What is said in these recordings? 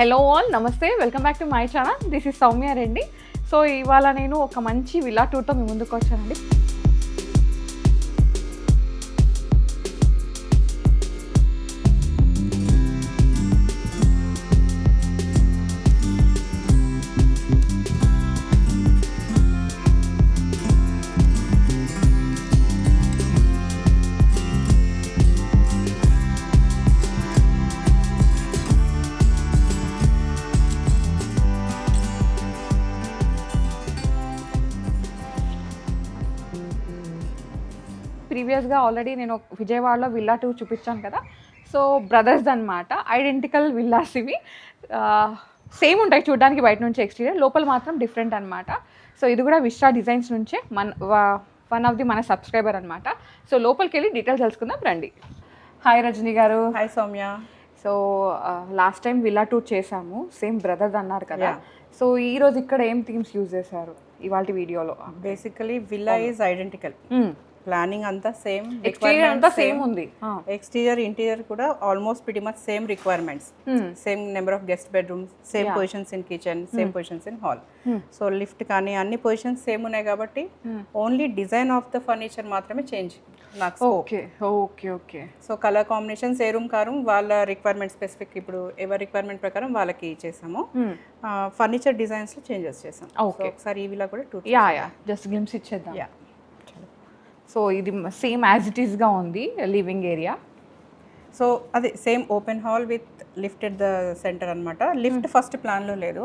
Hello all, నమస్తే, welcome back to my channel. This is Soumya Reddy. So ఇవాళ నేను ఒక మంచి విల్లా టూర్తో మీ ముందుకు వచ్చానండి. ప్రీవియస్గా ఆల్రెడీ నేను విజయవాడలో విల్లా టూర్ చూపించాను కదా. సో బ్రదర్స్ అనమాట, ఐడెంటికల్ విల్లాస్ ఇవి. సేమ్ ఉంటాయి చూడడానికి బయట నుంచి ఎక్స్టీరియర్, లోపల మాత్రం డిఫరెంట్ అనమాట. సో ఇది కూడా విశ్రా డిజైన్స్ నుంచే వన్ ఆఫ్ ది మన సబ్స్క్రైబర్ అనమాట. సో లోపలికి వెళ్ళి డీటెయిల్స్ తెలుసుకుందాం రండి. హాయ్ రజనీ గారు. Hi Soumya. So last time villa tour చేసాము, సేమ్ బ్రదర్స్ అన్నారు కదా. సో ఈరోజు ఇక్కడ ఏం థీమ్స్ యూజ్ చేశారు ఇవాళ వీడియోలో? Basically villa is identical, planning అంతా సేమ్, ఎక్స్టీరియర్ అంతా సేమ్ ఉంది. ఎక్స్టీరియర్ ఇంటీరియర్ కూడా almost pretty much same requirements, same number of guest bedrooms, same positions in kitchen, same positions in hall. So lift కానీ అన్ని positions same ఉన్నాయి కాబట్టి only design of the furniture మాత్రమే change నాకు. Okay okay okay. So colour combinations ఏ room కారం వాళ్ళ requirement specific, ఇప్పుడు ఎవరి రిక్వైర్మెంట్ ప్రకారం వాళ్ళకి చేసాము. ఫర్నిచర్ డిజైన్స్ లో చేంజెస్ చేసాం. ఒకసారి ఈ విల్లా కూడా జస్ట్ గ్లిమ్స్ ఇచ్చేద్దాం. సో ఇది సేమ్ యాజ్ ఇట్ ఈస్గా ఉంది లివింగ్ ఏరియా. సో అదే same open hall with lift at the centre అనమాట. లిఫ్ట్ ఫస్ట్ ప్లాన్లో లేదు,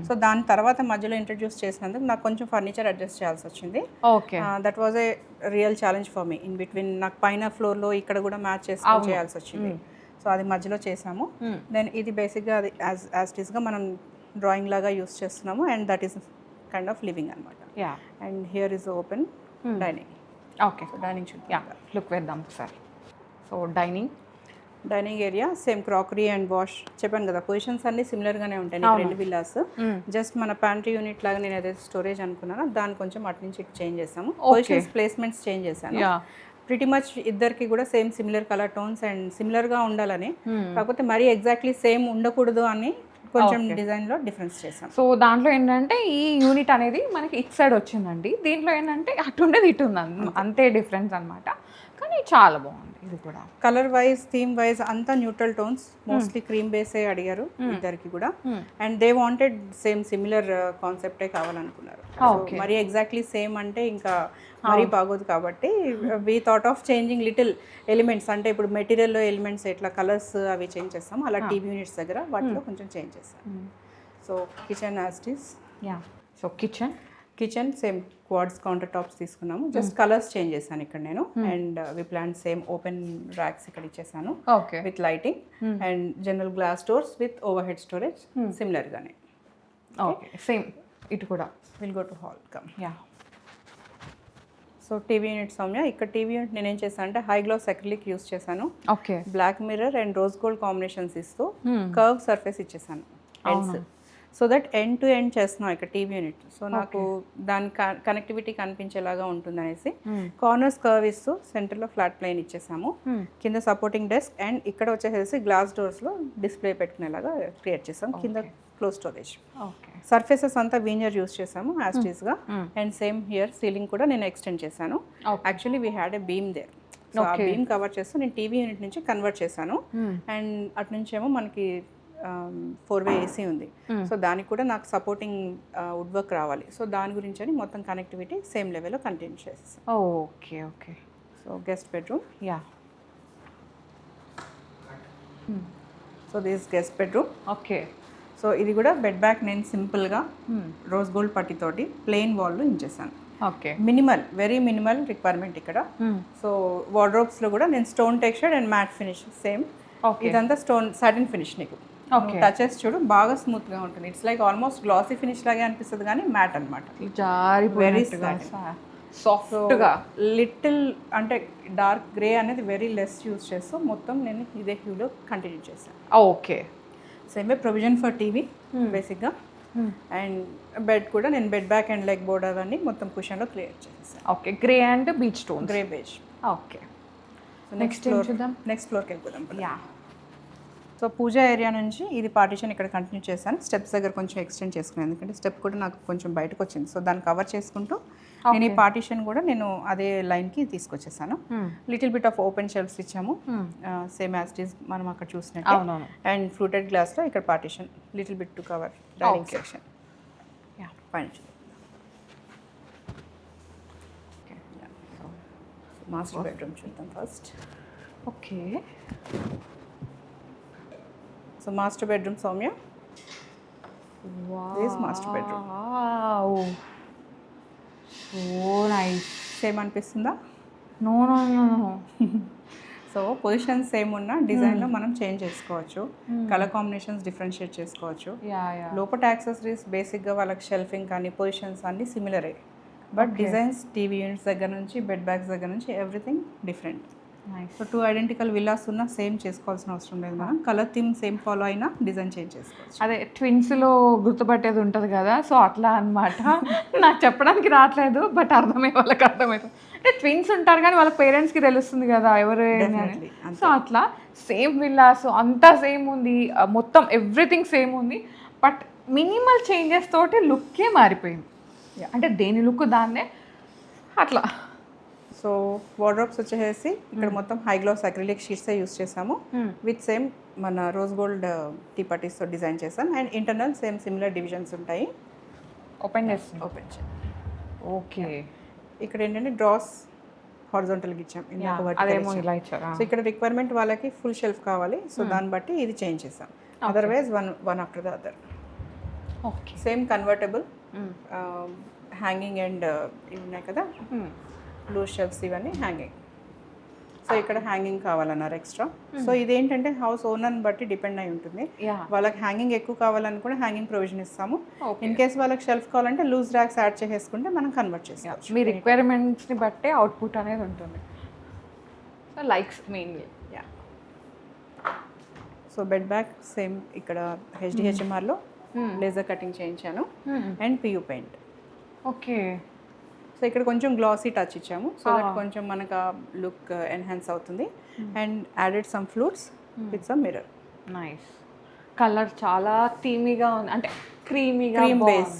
సో దాని తర్వాత మధ్యలో ఇంట్రడ్యూస్ చేసినందుకు నాకు కొంచెం ఫర్నిచర్ అడ్జస్ట్ చేయాల్సి వచ్చింది. Okay, that was a real challenge for me. In between నాకు పైన ఫ్లోర్లో ఇక్కడ కూడా మ్యాచ్ చేసుకొని చేయాల్సి వచ్చింది. సో అది మధ్యలో చేసాము. దెన్ ఇది బేసిక్గా అది యాజ్ ఇట్ ఈస్గా మనం డ్రాయింగ్ లాగా యూస్ చేస్తున్నాము. And that is kind of living అనమాట. And here is open dining. Okay, so dining look వేద్దాం ఒకసారి. So dining area same crockery and wash చెప్పాను కదా, పొజిషన్స్ అన్ని సిమిలర్గానే ఉంటాయి రెండు విల్లాస్. జస్ట్ మన ప్యాంట్రీ యూనిట్ లాగా నేను ఏదైతే స్టోరేజ్ అనుకున్నానో దాన్ని కొంచెం అటు నుంచి ఇటు చేంజ్ చేసాము. పొజిషన్స్ ప్లేస్మెంట్స్ చేంజ్ చేశాను. ప్రిటీ మచ్ ఇద్దరికి కూడా same similar colour tones and సిమిలర్గా ఉండాలని, కాకపోతే మరీ ఎగ్జాక్ట్లీ సేమ్ ఉండకూడదు అని కొంచెం డిజైన్లో డిఫరెన్స్ చేసాం. సో దాంట్లో ఏంటంటే ఈ యూనిట్ అనేది మనకి ఇటు సైడ్ వచ్చిందండి, దీంట్లో ఏంటంటే అటు ఉండేది ఇటు ఉంది, అంతే డిఫరెన్స్ అనమాట. కానీ చాలా బాగుంది. ఇది కూడా కలర్ వైజ్ థీమ్ వైజ్ అంతా న్యూట్రల్ టోన్స్, మోస్ట్లీ క్రీమ్ బేసే అడిగారు ఇద్దరికి కూడా. And they wanted same similar కాన్సెప్టే కావాలనుకున్నారు. మరి ఎగ్జాక్ట్లీ సేమ్ అంటే ఇంకా మరీ బాగోదు కాబట్టి we thought of changing little elements. అంటే ఇప్పుడు మెటీరియల్లో ఎలిమెంట్స్ ఎట్లా కలర్స్ అవి చేంజ్ చేస్తాం, అలా టీవీ యూనిట్స్ దగ్గర వాటిలో కొంచెం చేంజ్ చేస్తాం. So kitchen as it is. So kitchen same quads countertops తీసుకున్నాము. జస్ట్ కలర్స్ చేంజ్ చేశాను ఇక్కడ నేను. And we plan same open racks ఇక్కడ ఇచ్చేసాను with lighting and general glass doors with overhead storage similar గానే. Same ఇటు కూడా. Will go to hall come. So TV unit Soumya, ఇక్కడ టీవీ యూనిట్ నేను ఏం చేశాను అంటే హై గ్లాస్ అక్రిలిక్ యూస్ చేశాను. Okay, black mirror and rose gold combinations ఇస్తూ కర్వ్ సర్ఫేస్ ఇచ్చేసాను ends. So that end to end చేస్తున్నాం ఇక్కడ టీవీ యూనిట్. సో నాకు దాని కనెక్టివిటీ కనిపించేలాగా ఉంటుంది అనేసి కార్నర్స్ కర్వ్ ఇస్తూ సెంటర్లో ఫ్లాట్ ప్లైన్ ఇచ్చేసాము. కింద సపోర్టింగ్ డెస్క్ అండ్ ఇక్కడ వచ్చేసేసి గ్లాస్ డోర్స్లో డిస్ప్లే పెట్టుకునేలాగా క్రియేట్ చేసాం. కింద క్లోజ్ స్టోరేజ్. సర్ఫేసెస్ అంతా వీనియర్ యూస్ చేసాము యాస్టీస్గా. అండ్ సేమ్ హియర్ సీలింగ్ కూడా నేను ఎక్స్టెండ్ చేశాను. Actually we had a beam there. So ఆ బీమ్ కవర్ చేస్తూ నేను టీవీ యూనిట్ నుంచి కన్వర్ట్ చేశాను. అండ్ అటు నుంచి ఏమో మనకి 4-way ఏసీ ఉంది. సో దానికి కూడా నాకు సపోర్టింగ్ వుడ్ వర్క్ రావాలి. సో దాని గురించి అని మొత్తం కనెక్టివిటీ సేమ్ లెవెల్లో కంటిన్యూ చేసేసాను. Okay okay. So guest bedroom. So this guest bedroom. Okay. So ఇది కూడా బెడ్ బ్యాక్ నేను సింపుల్గా రోజ్ గోల్డ్ పట్టితోటి ప్లెయిన్ వాల్ ఇచ్చేసాను. Okay, minimal, very minimal requirement ఇక్కడ. సో వార్డ్రోబ్స్లో కూడా నేను stone textured and matt finish same. ఇదంతా స్టోన్ సాటిన్ ఫినిష్. నీకు టచెస్ చూడు బాగా స్మూత్ గా ఉంటుంది. It's like almost glossy finish లాగే అనిపిస్తుంది కానీ మ్యాట్ అనమాట. వెరీ సాఫ్ట్ గా లిటిల్ అంటే డార్క్ గ్రే అనేది వెరీ లెస్ యూస్ చేస్తూ మొత్తం నేను ఇదే హ్యూలో కంటిన్యూ చేశాను. Okay, same provision for TV బేసిక్గా. అండ్ బెడ్ కూడా నేను bed back and leg board అవన్నీ మొత్తం కుషన్లో క్రియేట్ చేసేసాను. Okay, grey and beach tone. Grey beige. Okay. Next ఫ్లోర్కి వెళ్ళిపోదాం. సో పూజా ఏరియా నుంచి ఇది పార్టీషన్ ఇక్కడ కంటిన్యూ చేశాను. స్టెప్స్ దగ్గర కొంచెం ఎక్స్టెండ్ చేసుకున్నాను, ఎందుకంటే స్టెప్ కూడా నాకు కొంచెం బయటకు వచ్చింది. సో దాన్ని కవర్ చేసుకుంటూ నేను ఈ పార్టీషన్ కూడా నేను అదే లైన్కి తీసుకొచ్చేసాను. Little bit of open shelves ఇచ్చాము, సేమ్ యాజ్ ఇట్ ఈస్ మనం అక్కడ చూసినట్టు. అండ్ ఫ్లూటెడ్ గ్లాస్లో ఇక్కడ partition little bit to cover dining section. పైన మాస్టర్ బెడ్రూమ్ చూద్దాం first. Okay, so master bedroom Soumya, this master bedroom. So nice. Same అనిపిస్తుందా? No no no no. So position same ఉన్న డిజైన్లో మనం చేంజ్ చేసుకోవచ్చు, కలర్ కాంబినేషన్స్ డిఫరెన్షియేట్ చేసుకోవచ్చు. లోపల accessories బేసిక్గా వాళ్ళకి షెల్ఫింగ్ కానీ పొజిషన్స్ అన్నీ సిమిలరే, బట్ డిజైన్స్ టీవీ యూనిట్స్ దగ్గర నుంచి బెడ్ బ్యాగ్స్ దగ్గర నుంచి everything different. So 2 identical villas ఉన్న సేమ్ చేసుకోవాల్సిన అవసరం లేదు, మనం కలర్ థీమ్ సేమ్ ఫాలో అయినా డిజైన్ చేంజ్ చేసుకోవచ్చు. అదే ట్విన్స్లో గుర్తుపట్టేది ఉంటుంది కదా, సో అట్లా అనమాట. నాకు చెప్పడానికి రావట్లేదు, బట్ అర్థమయ్యే వాళ్ళకి అర్థమవుతుంది. అంటే ట్విన్స్ ఉంటారు కానీ వాళ్ళ పేరెంట్స్కి తెలుస్తుంది కదా ఎవరు అని. సో అట్లా సేమ్ విల్లాస్ అంతా సేమ్ ఉంది, మొత్తం ఎవ్రీథింగ్ సేమ్ ఉంది, బట్ మినిమల్ చేంజెస్ తోటి లుక్కే మారిపోయింది. అంటే దేని లుక్ దాన్నే అట్లా. సో వార్డ్రోబ్స్ వచ్చేసి ఇక్కడ మొత్తం హై గ్లాస్ అక్రిలిక్ షీట్సే యూస్ చేసాము, విత్ సేమ్ మన రోజ్ గోల్డ్ టీ పట్టీస్తో డిజైన్ చేసాం. And internal same similar divisions ఉంటాయి. ఓపెన్ చేస్తాం. ఓపెన్ చేయండి. ఓకే, ఇక్కడ ఏంటంటే డ్రాస్ హారిజాంటల్గా ఇచ్చాం, అదేమో ఇలా ఇచ్చారా. సో ఇక్కడ రిక్వైర్మెంట్ వాళ్ళకి ఫుల్ షెల్ఫ్ కావాలి, సో దాన్ని బట్టి ఇది చేంజ్ చేసాం. Otherwise one after the other. Okay, same convertible hanging and ఇవి ఉన్నాయి కదా లూజ్ షెల్ఫ్స్, ఇవన్నీ హ్యాంగింగ్. సో ఇక్కడ హ్యాంగింగ్ కావాలన్నారు ఎక్స్ట్రా. సో ఇదేంటంటే హౌస్ ఓనర్ని బట్టి డిపెండ్ అయి ఉంటుంది. వాళ్ళకి హ్యాంగింగ్ ఎక్కువ కావాలనుకుంటే హ్యాంగింగ్ ప్రొవిజన్ ఇస్తాము. ఇన్ కేస్ వాళ్ళకి షెల్ఫ్ కావాలంటే లూజ్ ర్యాక్స్ యాడ్ చేసేసుకుంటే మనం కన్వర్ట్ చేసుకోవచ్చు. మీ రిక్వైర్మెంట్స్ని బట్టే అవుట్పుట్ అనేది ఉంటుంది. So likes mainly. So bed bag same ఇక్కడ హెచ్డిహెచ్ఎంఆర్లో లేజర్ కటింగ్ చేయించాను and PU paint. Okay, so ఇక్కడ కొంచెం గ్లాసీ టచ్ ఇచ్చాము, సో దట్ కొంచెం మనకు ఆ లుక్ ఎన్హాన్స్ అవుతుంది. And added some flutes with some mirror. Nice. Colour చాలా థీమీగా ఉంది, అంటే క్రీమీగా, క్రీమ్ బేస్.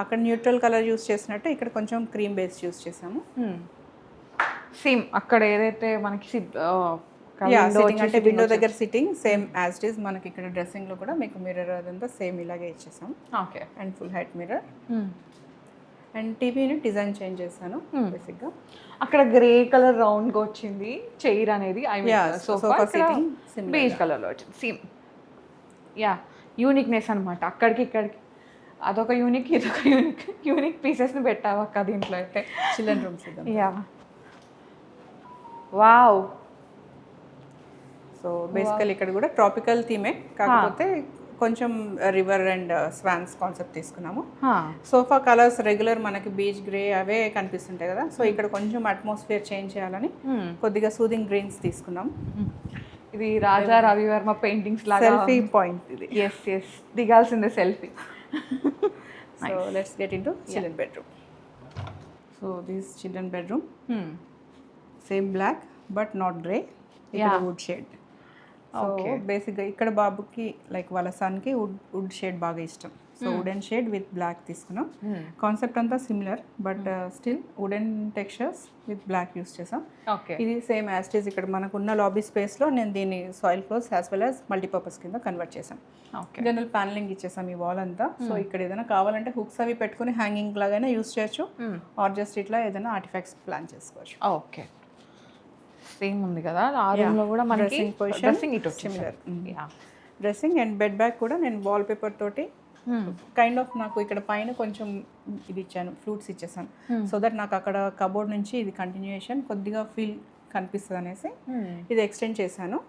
అక్కడ న్యూట్రల్ కలర్ యూస్ చేసినట్టు ఇక్కడ కొంచెం క్రీమ్ బేస్ యూస్ చేసాము. సేమ్ అక్కడ ఏదైతే మనకి అంటే విండో దగ్గర sitting same as it is. మనకి ఇక్కడ డ్రెస్సింగ్లో కూడా మీకు మిర్రర్ అదంతా సేమ్ ఇలాగే ఇచ్చేసాం. Okay, and full height mirror. And టీవీని డిజైన్ చేంజ్ చేశాను బేసిక్గా. అక్కడ గ్రే కలర్ రౌండ్గా వచ్చింది చైర్ అనేది, సోఫా సిట్టింగ్ బేజ్ కలర్లో వచ్చింది. సేమ్ యూనిక్నెస్ అనమాట. అక్కడికి ఇక్కడికి అదొక యూనిక్, ఇదొక యూనిక్ పీసెస్ని పెట్టావు అక్క దీంట్లో అయితే. Children rooms. వావ్. సో బేసికల్ ఇక్కడ కూడా ట్రాపికల్ థీమే, కాకపోతే కొంచెం రివర్ అండ్ స్వాన్స్ కాన్సెప్ట్ తీసుకున్నాము. సోఫా కలర్స్ రెగ్యులర్ మనకి బీచ్ గ్రే అవే కనిపిస్తుంటాయి కదా, సో ఇక్కడ కొంచెం అట్మాస్ఫియర్ చేంజ్ చేయాలని కొద్దిగా సూదింగ్ గ్రీన్స్ తీసుకున్నాం. ఇది రాజా రవివర్మ పెయింటింగ్స్ లాగా సెల్ఫీ పాయింట్ ఇది. ఎస్ ఎస్, దిగాల్సిందే selfie. So let's get into children bedroom. So this children bedroom same black but not grey, ఇక్కడ వుడ్ షేడ్. సో బేసిక్గా ఇక్కడ బాబుకి లైక్ వాళ్ళ సన్కి వుడ్ షేడ్ బాగా ఇష్టం, so wooden shade with black తీసుకున్నాం. కాన్సెప్ట్ అంతా similar, but still wooden textures with black use చేసాం. ఇది సేమ్ యాజ్ ఇట్ ఈస్. ఇక్కడ మనకున్న లాబీ స్పేస్లో నేను దీన్ని soil clothes as well as multipurpose కింద కన్వర్ట్ చేసాం. జనరల్ ప్యానలింగ్ ఇచ్చేసాం ఈ వాల్ అంతా. సో ఇక్కడ ఏదైనా కావాలంటే హుక్స్ అవి పెట్టుకుని హ్యాంగింగ్ లాగానే యూస్ చేయొచ్చు, ఆర్ జస్ట్ ఇట్లా ఏదైనా ఆర్టిఫాక్ట్స్ ప్లాన్ చేసుకోవచ్చు. ఓకే, సేమ్ ఉంది కదా ఆ రూమ్లో కూడా మనకి డ్రెస్సింగ్ ఇటు similar. Dressing and bed bag కూడా నేను వాల్ పేపర్ తోటి కైండ్ ఆఫ్ నాకు ఇక్కడ పైన కొంచెం ఇది ఇచ్చాను, ఫ్లూట్స్ ఇచ్చేసాను, సో దట్ నాకు అక్కడ కబోర్డ్ నుంచి ఇది కంటిన్యూయేషన్ కొద్దిగా ఫీల్ కనిపిస్తుంది అనేసి ఇది ఎక్స్టెండ్ చేశాను.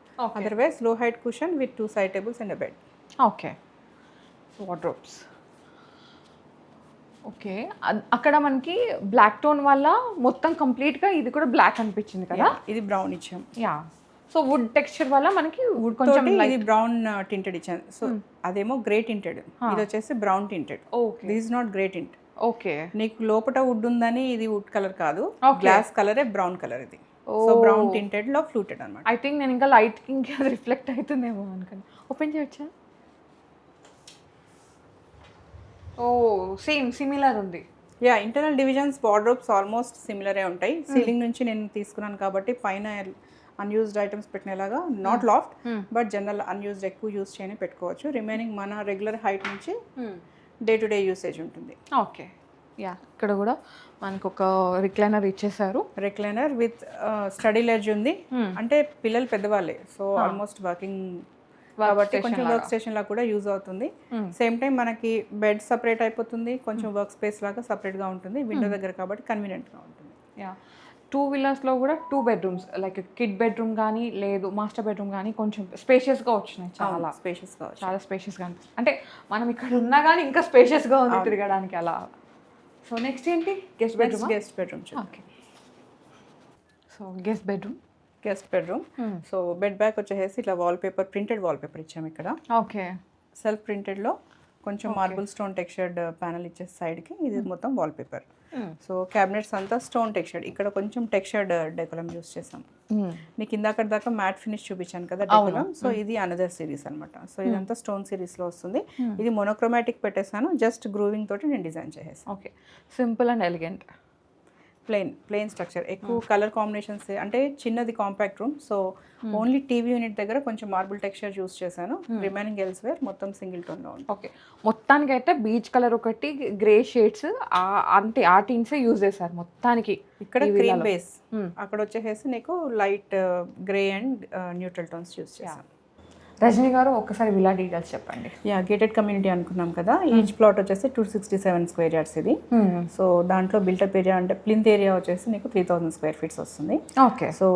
అదర్వైజ్ లో height cushion with 2 side tables and bed. Okay, wardrobes. Okay, అక్కడ మనకి బ్లాక్ టోన్ వల్ల మొత్తం కంప్లీట్గా ఇది కూడా బ్లాక్ అనిపించింది కదా. ఇది బ్రౌన్ ఇచ్చాం. సో వుడ్ టెక్స్చర్ వల్ల మనకి వుడ్ కొంచెం ఇది బ్రౌన్ టింటెడ్ ఇచ్చాను. సో అదేమో గ్రే టింటెడ్, ఇది వచ్చేసి brown tinted. This is not grey tint. Okay, నీకు లోపల వుడ్ ఉందని ఇది వుడ్ కలర్ కాదు, గ్లాస్ కలరే బ్రౌన్ కలర్ ఇది. సో బ్రౌన్ టింటెడ్లో ఫ్లూటెడ్ అనమాట. ఐ థింక్ నేను ఇంకా లైట్ ఇంకా రిఫ్లెక్ట్ అవుతుందేమో అనుకుని ఓపెన్ చేయొచ్చా? ఓ సేమ్ సిమిలర్ ఉంది. Yeah, internal divisions wardrobes almost సిమిలరే ఉంటాయి. సీలింగ్ నుంచి నేను తీసుకున్నాను కాబట్టి పైన unused items పెట్టినలాగా not laughed but general unused ఎక్కువ యూజ్ చేయని పెట్టుకోవచ్చు. రిమైనింగ్ మన రెగ్యులర్ హైట్ నుంచి డే టు డే యూసేజ్ ఉంటుంది. ఓకే, యా ఇక్కడ కూడా మనకు ఒక రిక్లైనర్ ఇచ్చేసారు. రిక్లైనర్ విత్ స్టడీ లెడ్జ్ ఉంది. అంటే పిల్లలు పెద్దవాళ్ళే, సో ఆల్మోస్ట్ వర్కింగ్ కాబట్టి కొంచెం వర్క్ స్టేషన్ లాగా కూడా యూజ్ అవుతుంది. సేమ్ టైం మనకి బెడ్ సపరేట్ అయిపోతుంది, కొంచెం వర్క్ స్పేస్ లాగా సపరేట్గా ఉంటుంది. విండో దగ్గర కాబట్టి కన్వీనియంట్గా ఉంటుంది. యా, 2 విల్లాస్లో కూడా 2 బెడ్రూమ్స్ లైక్ కిడ్ బెడ్రూమ్ కానీ లేదు మాస్టర్ బెడ్రూమ్ కానీ కొంచెం స్పేషియస్గా వచ్చినాయి. చాలా స్పేషియస్గా, చాలా స్పేషియస్గా అనిపిస్తుంది. అంటే మనం ఇక్కడ ఉన్నా కానీ ఇంకా స్పేషియస్గా ఉంది తిరగడానికి అలా. సో నెక్స్ట్ ఏంటి? Guest bedroom. Guest bedroom. Okay, so guest bedroom. So bed back వచ్చేసి ఇట్లా వాల్పేపర్, ప్రింటెడ్ వాల్పేపర్ ఇచ్చాము ఇక్కడ. ఓకే, సెల్ఫ్ ప్రింటెడ్లో కొంచెం మార్బుల్ స్టోన్ టెక్స్చర్డ్ ప్యానల్ ఇచ్చేసి సైడ్కి, ఇది మొత్తం వాల్పేపర్. సో క్యాబినెట్స్ అంతా స్టోన్ టెక్స్చర్డ్, ఇక్కడ కొంచెం టెక్స్చర్డ్ డెకోలం యూస్ చేసాం. నీకు ఇందాక దాకా మ్యాట్ ఫినిష్ చూపించాను కదా డెకోలం, సో ఇది అనదర్ సిరీస్ అనమాట. సో ఇదంతా స్టోన్ సిరీస్లో వస్తుంది. ఇది మోనోక్రోమాటిక్ పెట్టేసాను, జస్ట్ గ్రూవింగ్ తోటి నేను డిజైన్ చేసేసాను. Okay, simple and elegant. Plain structure, ఎక్కువ కలర్ కాంబినేషన్స్. అంటే చిన్నది compact room, so only TV unit దగ్గర కొంచెం మార్బుల్ టెక్స్చర్ యూస్ చేశాను. రిమైనింగ్ ఎల్స్వేర్ మొత్తం సింగిల్ టోన్లో ఉంది. ఓకే, మొత్తానికి అయితే బీచ్ కలర్ ఒకటి, గ్రే షేడ్స్ అంటే ఆ టీన్సే యూజ్ చేశారు మొత్తానికి. ఇక్కడ క్రీమ్ బేస్, అక్కడ వచ్చేసి నీకు light grey and neutral tones use చేశాను. రజనీ గారు ఒక్కసారి విలా డీటెయిల్స్ చెప్పండి. యా, గేటెడ్ కమ్యూనిటీ అనుకున్నాం కదా. ఈచ్ ప్లాట్ వచ్చేసి 267 స్క్వేర్ యార్డ్స్ ఇది. సో దాంట్లో బిల్టప్ ఏరియా అంటే ప్లింత్ ఏరియా వచ్చేసి నీకు 3000 స్క్వేర్ ఫీట్స్ వస్తుంది. ఓకే, సో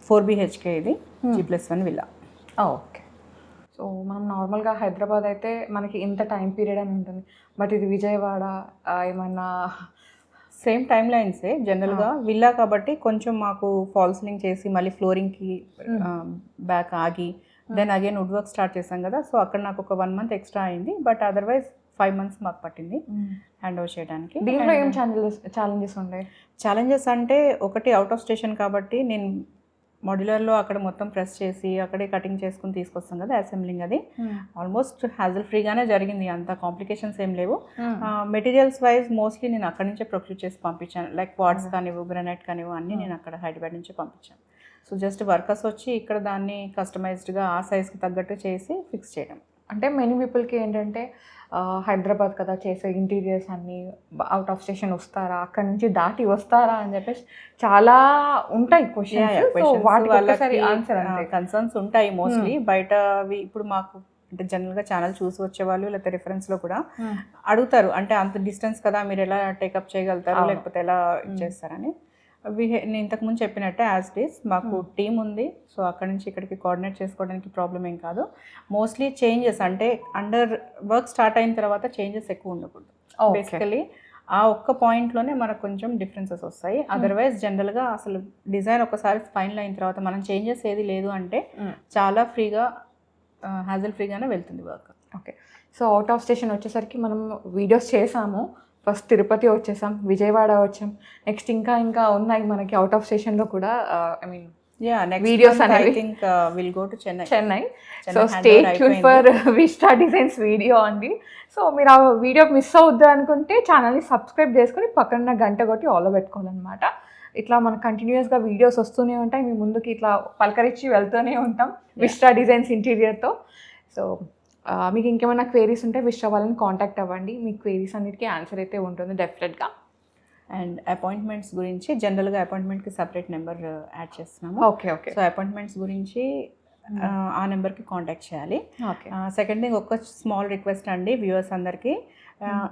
4 BHK ఇది, G+1 విల్లా. ఓకే, సో మనం నార్మల్గా హైదరాబాద్ అయితే మనకి ఇంత టైం పీరియడ్ అని ఉంటుంది, బట్ ఇది విజయవాడ ఏమన్నా సేమ్ టైమ్ లైన్సే జనరల్గా. విల్లా కాబట్టి కొంచెం మాకు ఫాల్ సీలింగ్ చేసి మళ్ళీ ఫ్లోరింగ్కి బ్యాక్ ఆగి then again wood work start చేసాం కదా. సో అక్కడ నాకు ఒక 1 month ఎక్స్ట్రా అయింది, బట్ అదర్వైజ్ 5 months మాకు పట్టింది హ్యాండ్ ఓవర్ చేయడానికి. దీంట్లో ఏం ఛాలెంజెస్ ఉన్నాయి? ఛాలెంజెస్ అంటే ఒకటి అవుట్ ఆఫ్ స్టేషన్ కాబట్టి నేను మాడ్యులర్లో అక్కడ మొత్తం ప్రెస్ చేసి అక్కడే కటింగ్ చేసుకుని తీసుకొస్తాం కదా అసెంబ్లింగ్, అది ఆల్మోస్ట్ హ్యాజల్ ఫ్రీగానే జరిగింది, అంత కాంప్లికేషన్స్ ఏం లేవు. మెటీరియల్స్ వైజ్ మోస్ట్లీ నేను అక్కడి నుంచే ప్రొక్యూర్ చేసి పంపించాను, లైక్ క్వార్ట్స్ కానివ్వు, గ్రానైట్ కానివ్వు అన్నీ నేను అక్కడ హైదరాబాద్ నుంచే పంపించాను. సో జస్ట్ వర్కర్స్ వచ్చి ఇక్కడ దాన్ని కస్టమైజ్డ్గా ఆ సైజ్కి తగ్గట్టు చేసి ఫిక్స్ చేయడం. అంటే మెనీ పీపుల్కి ఏంటంటే హైదరాబాద్ కదా చేసే ఇంటీరియర్స్ అన్నీ అవుట్ ఆఫ్ స్టేషన్ వస్తారా, అక్కడ నుంచి దాటి వస్తారా అని చెప్పేసి చాలా ఉంటాయి కన్సర్న్స్ ఉంటాయి మోస్ట్లీ. బయట ఇప్పుడు మాకు అంటే జనరల్గా ఛానల్ చూసి వచ్చే వాళ్ళు లేకపోతే రిఫరెన్స్లో కూడా అడుగుతారు, అంటే అంత డిస్టెన్స్ కదా మీరు ఎలా టేకప్ చేయగలుగుతారు లేకపోతే ఎలా చేస్తారని. నేను ఇంతకుముందు చెప్పినట్టే యాజ్ ఇట్ ఈస్ మాకు టీమ్ ఉంది, సో అక్కడ నుంచి ఇక్కడికి కోఆర్డినేట్ చేసుకోవడానికి ప్రాబ్లం ఏం కాదు. మోస్ట్లీ చేంజెస్ అంటే అండర్ వర్క్ స్టార్ట్ అయిన తర్వాత చేంజెస్ ఎక్కువ ఉండకూడదు. బేసికలీ ఆ ఒక్క పాయింట్లోనే మనకు కొంచెం డిఫరెన్సెస్ వస్తాయి. అదర్వైజ్ జనరల్గా అసలు డిజైన్ ఒకసారి ఫైనల్ అయిన తర్వాత మనం చేంజెస్ ఏది లేదు అంటే చాలా ఫ్రీగా హ్యాజల్ ఫ్రీగానే వెళ్తుంది work. Okay, so out of station వచ్చేసరికి మనం వీడియోస్ చేసాము. ఫస్ట్ తిరుపతి వచ్చేసాం, విజయవాడ వచ్చాం, నెక్స్ట్ ఇంకా ఉన్నాయి మనకి అవుట్ ఆఫ్ స్టేషన్లో కూడా. ఐ మీన్ వీడియోస్ అనేవి will go to Chennai. So stay tune for vista designs video అండి. సో మీరు ఆ వీడియో మిస్ అవుద్దు అనుకుంటే ఛానల్ని సబ్స్క్రైబ్ చేసుకొని పక్కన గంట కొట్టి ఆలో పెట్టుకోవాలన్నమాట. ఇట్లా మనకు కంటిన్యూస్గా వీడియోస్ వస్తూనే ఉంటాయి, మీ ముందుకి ఇట్లా పలకరించి వెళ్తూనే ఉంటాం విస్టా డిజైన్స్ ఇంటీరియర్తో. సో మీకు ఇంకేమైనా క్వేరీస్ ఉంటే విస్టా వాళ్ళని కాంటాక్ట్ అవ్వండి, మీ క్వేరీస్ అన్నిటికీ ఆన్సర్ అయితే ఉంటుంది డెఫినెట్గా. అండ్ అపాయింట్మెంట్స్ గురించి జనరల్గా అపాయింట్మెంట్కి సపరేట్ నెంబర్ యాడ్ చేస్తున్నాము. ఓకే, సో అపాయింట్మెంట్స్ గురించి ఆ నెంబర్కి కాంటాక్ట్ చేయాలి. ఓకే, సెకండ్ థింగ్ ఒక స్మాల్ రిక్వెస్ట్ అండి వ్యూవర్స్ అందరికీ,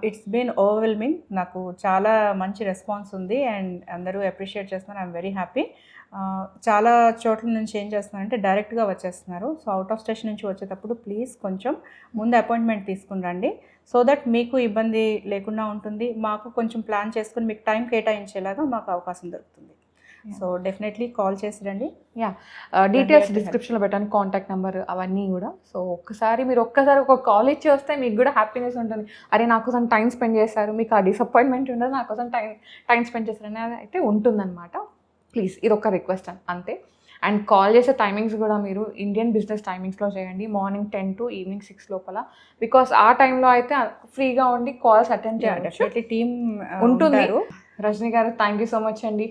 ఇట్స్ బీన్ ఓవర్వెల్మింగ్, నాకు చాలా మంచి రెస్పాన్స్ ఉంది అండ్ అందరూ అప్రిషియేట్ చేస్తున్నారు. I'm very happy. చాలా చోట్ల నుంచి ఏం చేస్తున్నారంటే డైరెక్ట్గా వచ్చేస్తున్నారు. సో అవుట్ ఆఫ్ స్టేషన్ నుంచి వచ్చేటప్పుడు ప్లీజ్ కొంచెం ముందు అపాయింట్మెంట్ తీసుకుని రండి, సో దట్ మీకు ఇబ్బంది లేకుండా ఉంటుంది, మాకు కొంచెం ప్లాన్ చేసుకుని మీకు టైం కేటాయించేలాగా మాకు అవకాశం దొరుకుతుంది. సో డెఫినెట్లీ కాల్ చేసి రండి. డీటెయిల్స్ డిస్క్రిప్షన్లో పెట్టాను, కాంటాక్ట్ నెంబర్ అవన్నీ కూడా. సో మీరు ఒక్కసారి ఒక కాల్ ఇచ్చి వస్తే మీకు కూడా హ్యాపీనెస్ ఉంటుంది, అరే నా కోసం టైం స్పెండ్ చేశారు, మీకు ఆ డిసప్పాయింట్మెంట్ ఉండదు, నా కోసం టైం స్పెండ్ చేశారు అనేది అయితే ఉంటుందన్నమాట. ప్లీజ్ ఇది ఒక రిక్వెస్ట్ అంతే. అండ్ కాల్ చేసే టైమింగ్స్ కూడా మీరు ఇండియన్ బిజినెస్ టైమింగ్స్లో చేయండి, మార్నింగ్ 10 to ఈవినింగ్ 6 లోపల. బికాస్ ఆ టైంలో అయితే ఫ్రీగా ఉండి కాల్స్ అటెండ్ చేయాలి, డెఫినెట్లీ టీమ్ ఉంటుంది. రజనీ గారు థ్యాంక్ యూ సో మచ్ అండి.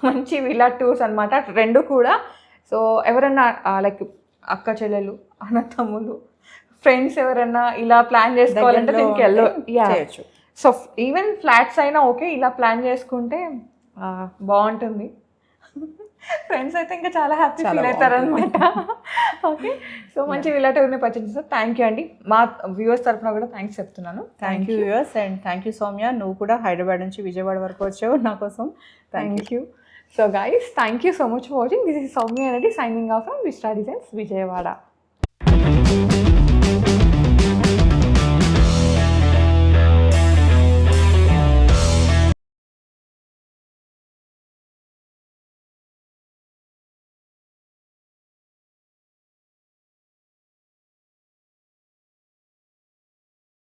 మంచి విలా టూర్స్ అనమాట 2 కూడా. సో ఎవరన్నా లైక్ అక్క చెల్లెలు, అన్నతమ్ములు, ఫ్రెండ్స్ ఎవరన్నా ఇలా ప్లాన్ చేసుకోవాలంటే దీనికి చేయొచ్చు. సో ఈవెన్ ఫ్లాట్స్ అయినా ఓకే, ఇలా ప్లాన్ చేసుకుంటే బాగుంటుంది. ఫ్రెండ్స్ అయితే ఇంకా చాలా హ్యాపీ ఫీల్ అవుతారు అనమాట. ఓకే, సో మంచి విలా టూర్ని పర్చేజ్ చేస్తారు. థ్యాంక్ యూ అండి. మా వ్యూవర్స్ తరఫున కూడా థ్యాంక్స్ చెప్తున్నాను. Thank you viewers and thank you Soumya, నువ్వు కూడా హైదరాబాద్ నుంచి విజయవాడ వరకు వచ్చావు నా కోసం. Thank you. So guys, thank you so much for watching. This is Soumya Reddy signing off from Vishta Designs, Vijayawada.